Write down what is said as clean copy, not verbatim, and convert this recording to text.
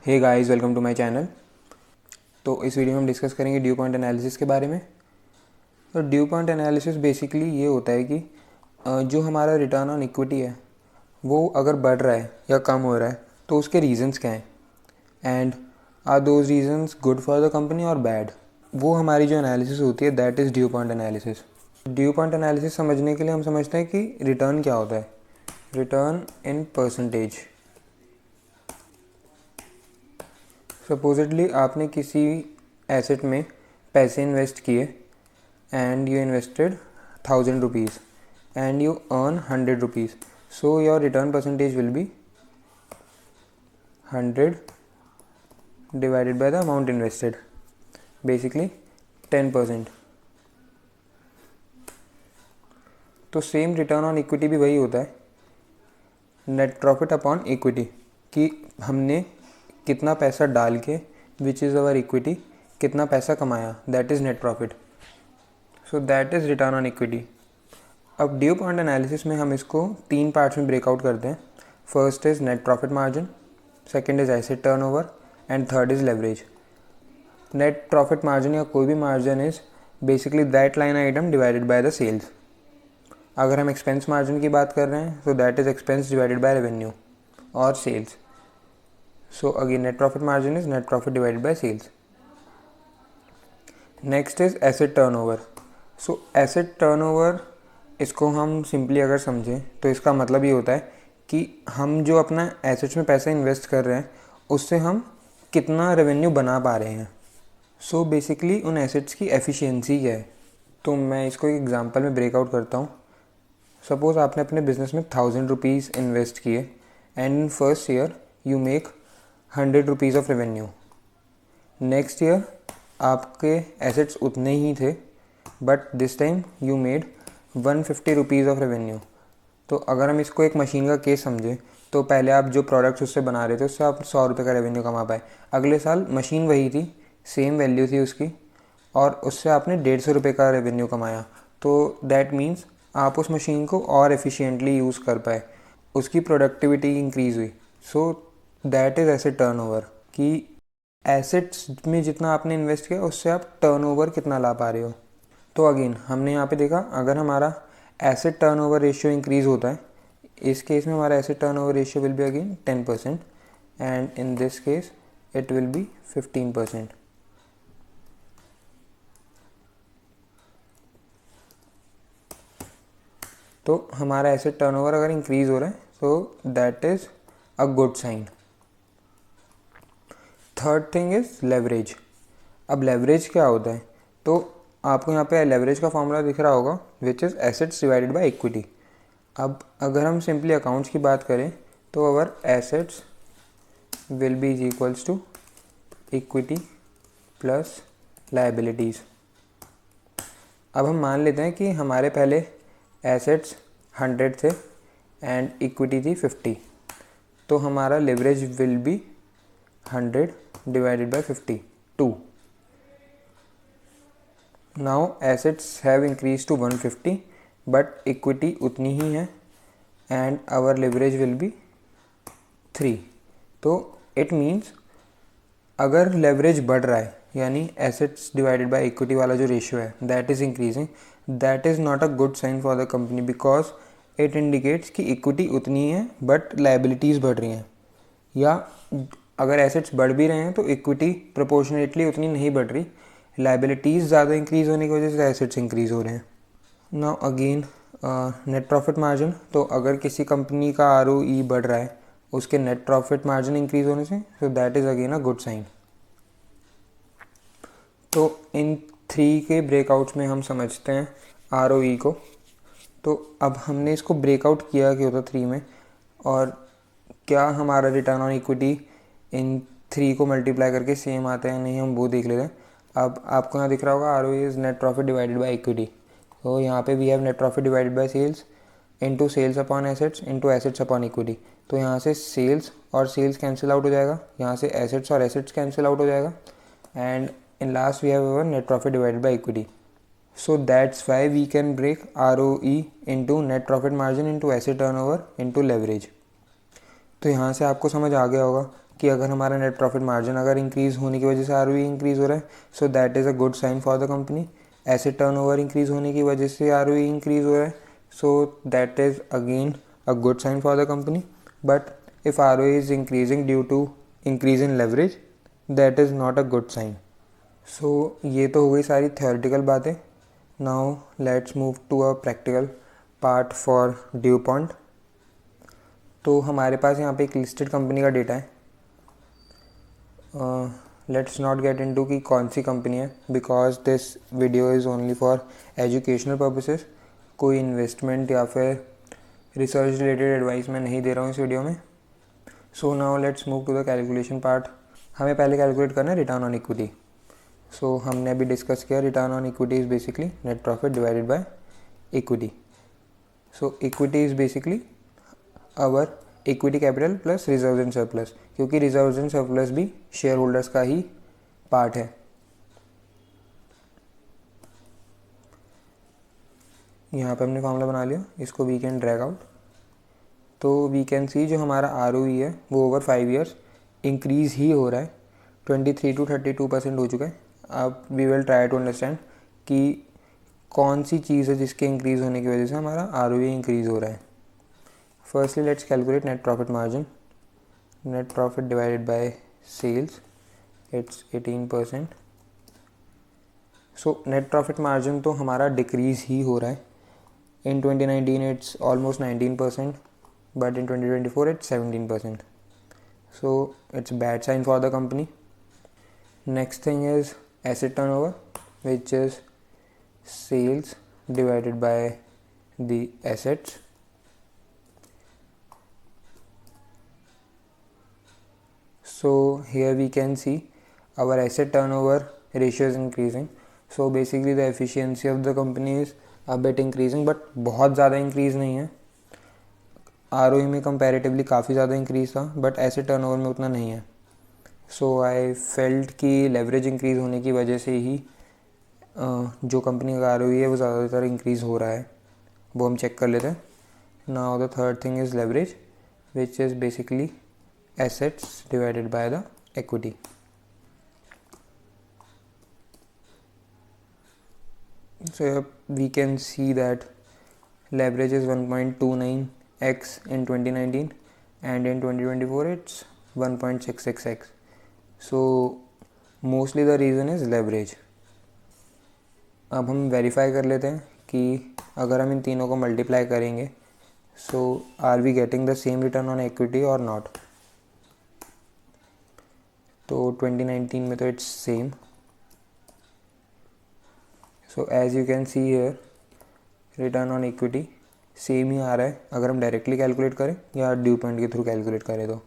Hey guys, welcome to my channel. तो इस video में हम डिस्कस करेंगे ड्यू पॉइंट एनालिसिस के बारे में। तो ड्यू पॉइंट एनालिसिस बेसिकली ये होता है कि जो हमारा रिटर्न ऑन इक्विटी है वो अगर बढ़ रहा है या कम हो रहा है तो उसके रीजंस क्या हैं, and are those reasons good for the company और बैड। वो हमारी जो एनालिसिस होती है that is DuPont analysis. DuPont analysis समझने के लिए हम समझते हैं कि रिटर्न क्या होता है। Return in percentage. सपोजिटली आपने किसी एसेट में पैसे इन्वेस्ट किए and you invested 1000 rupees and you earn 100 rupees, so your return percentage will be 100 divided by the amount invested, basically 10%। तो सेम रिटर्न ऑन इक्विटी भी वही होता है, नेट प्रॉफिट अपॉन इक्विटी, कि हमने कितना पैसा डाल के विच इज़ अवर इक्विटी, कितना पैसा कमाया, that is net profit. So that is return on equity. अब ड्यू पॉइंट एनालिसिस में हम इसको 3 पार्ट्स में ब्रेकआउट करते हैं। First is net profit margin, second is asset turnover and third is leverage. Net profit margin या कोई भी margin is basically that line item divided by the sales. अगर हम एक्सपेंस मार्जिन की बात कर रहे हैं तो that is expense divided by revenue और sales. So again, net profit margin is net profit divided by sales. Next is asset turnover. So asset turnover, इसको हम सिंपली अगर समझें तो इसका मतलब ये होता है कि हम जो अपना एसेट्स में पैसा इन्वेस्ट कर रहे हैं उससे हम कितना रेवेन्यू बना पा रहे हैं। सो बेसिकली उन एसेट्स की एफिशिएंसी क्या है। तो मैं इसको एक एग्जांपल में ब्रेकआउट करता हूँ। सपोज़ आपने अपने बिजनेस में 1000 रुपीज़ इन्वेस्ट किए and in first year you make 100 rupees of revenue. Next year आपके एसेट्स उतने ही थे but this time you made 150 rupees of revenue. तो अगर हम इसको एक मशीन का केस समझें तो पहले आप जो प्रोडक्ट्स उससे बना रहे थे उससे आप 100 रुपये का रेवेन्यू कमा पाए। अगले साल मशीन वही थी, सेम वैल्यू थी उसकी, और उससे आपने 150 रुपये का रेवेन्यू कमाया। तो दैट मीन्स आप उस मशीन को और एफिशिएंटली यूज़ कर पाए, उसकी प्रोडक्टिविटी इंक्रीज़ हुई। सो दैट इज़ एसेट टर्नओवर, कि एसेट्स में जितना आपने इन्वेस्ट किया उससे आप टर्नओवर कितना ला पा रहे हो। तो अगेन हमने यहाँ पे देखा, अगर हमारा एसेट टर्नओवर रेशियो इंक्रीज़ होता है, इस केस में हमारा asset turnover ratio will be again 10% and in this case it will be 15%। तो हमारा एसेट टर्नओवर अगर इंक्रीज़ हो रहा है तो that is a good sign. Third thing is leverage. अब लेवरेज क्या होता है, तो आपको यहाँ पे लेवरेज का फॉर्मूला दिख रहा होगा which is assets divided by equity. अब अगर हम सिंपली अकाउंट्स की बात करें तो our assets will be is equals to equity plus liabilities. अब हम मान लेते हैं कि हमारे पहले एसेट्स 100 थे एंड इक्विटी थी 50, तो हमारा leverage will be 100 divided by 50, 2. Now assets have increased to 150 but equity उतनी ही है and our leverage will be 3. तो it means अगर leverage बढ़ रहा है यानी assets divided by equity वाला जो ratio है that is increasing, that is not a good sign for the company because it indicates कि equity उतनी है but liabilities बढ़ रही हैं, या अगर एसेट्स बढ़ भी रहे हैं तो इक्विटी प्रोपोर्शनेटली उतनी नहीं बढ़ रही, लायबिलिटीज़ ज़्यादा इंक्रीज़ होने की वजह से एसेट्स इंक्रीज़ हो रहे हैं। Now again net profit margin, तो अगर किसी कंपनी का ROE बढ़ रहा है उसके नेट प्रॉफिट मार्जिन इंक्रीज़ होने से, तो that is again a good sign. तो इन 3 के ब्रेकआउट्स में हम समझते हैं ROE को। तो अब हमने इसको ब्रेकआउट किया कि होता 3 में, और क्या हमारा रिटर्न ऑन इक्विटी इन 3 को मल्टीप्लाई करके सेम आते हैं नहीं, हम वो देख लेते हैं। अब आपको यहाँ दिख रहा होगा ROE is net profit divided by equity. तो यहाँ पे we have net profit divided by sales into sales upon assets into assets upon equity. तो यहाँ से सेल्स और सेल्स कैंसिल आउट हो जाएगा, यहाँ से एसेट्स और एसेट्स कैंसिल आउट हो जाएगा, and in last we have our net profit divided by equity. So that's why we can break ROE into net profit margin into asset turnover into leverage. तो यहाँ से आपको समझ आ गया होगा कि अगर हमारा नेट प्रॉफिट मार्जिन अगर इंक्रीज़ होने की वजह से आर इंक्रीज़ हो रहा है, so that is a good sign for the company. Asset turnover increase होने की वजह से आर इंक्रीज़ हो रहा है, so that is again a good sign for the company. But if R is increasing due to increase in leverage, that is not a good sign. So ये तो हो गई सारी थ्योरेटिकल बातें। Now let's move to a practical part for DuPont. तो हमारे पास यहाँ पे एक लिस्टेड कंपनी का डेटा है। लेट्स नॉट गेट इनटू कि कौन सी कंपनी है, because this video is only for educational purposes. कोई इन्वेस्टमेंट या फिर रिसर्च रिलेटेड एडवाइस मैं नहीं दे रहा हूँ इस वीडियो में। So now let's move to the calculation part. हमें पहले कैलकुलेट करना है रिटर्न ऑन इक्विटी। सो हमने अभी डिस्कस किया return on equity is basically net profit divided by equity. So equity is basically our equity capital plus reserve and surplus, क्योंकि reserve and surplus भी shareholders का ही part है। यहाँ पे हमने फॉर्मूला बना लिया, इसको वी कैन ड्रैग आउट। तो वी कैन सी जो हमारा आर है वो ओवर 5 ईयर्स इंक्रीज़ ही हो रहा है, 23 to 32% हो चुका है। अब we will try to understand कि कौन सी चीज़ है जिसके इंक्रीज़ होने की वजह से हमारा आर इंक्रीज़ हो रहा है। Firstly let's calculate net profit margin. Net profit divided by sales, it's 18%। So net profit margin तो हमारा डिक्रीज़ ही हो रहा है। In 2019 it's almost 19%, but in 2024 it's 17%. So it's a bad sign for the company. Next thing is asset turnover, which is sales divided by the assets. So here we can see our asset turnover ratio is increasing. So basically the efficiency of the company is a bit increasing, but बहुत ज़्यादा increase नहीं है। Are में comparatively काफ़ी ज़्यादा increase था, but asset turnover में उतना नहीं है। सो आई फेल्ट कि लेवरेज इंक्रीज़ होने की वजह से ही जो कंपनी का आर है वो ज़्यादातर इंक्रीज़ हो रहा है। वो हम चेक कर लेते हैं। Now the third thing is leverage, which is basically assets divided by the equity. So we can see that leverage is 1.29x in 2019 and in 2024 it's 1.66x. So mostly the reason is leverage. अब हम verify कर लेते हैं कि अगर हम इन तीनों को मल्टीप्लाई करेंगे so are we getting the same return on equity और नॉट। तो 2019 में तो it's same. So as you can see here return on equity same ही आ रहा है अगर हम डायरेक्टली कैलकुलेट करें या ड्यू पॉइंट के थ्रू कैलकुलेट करें तो।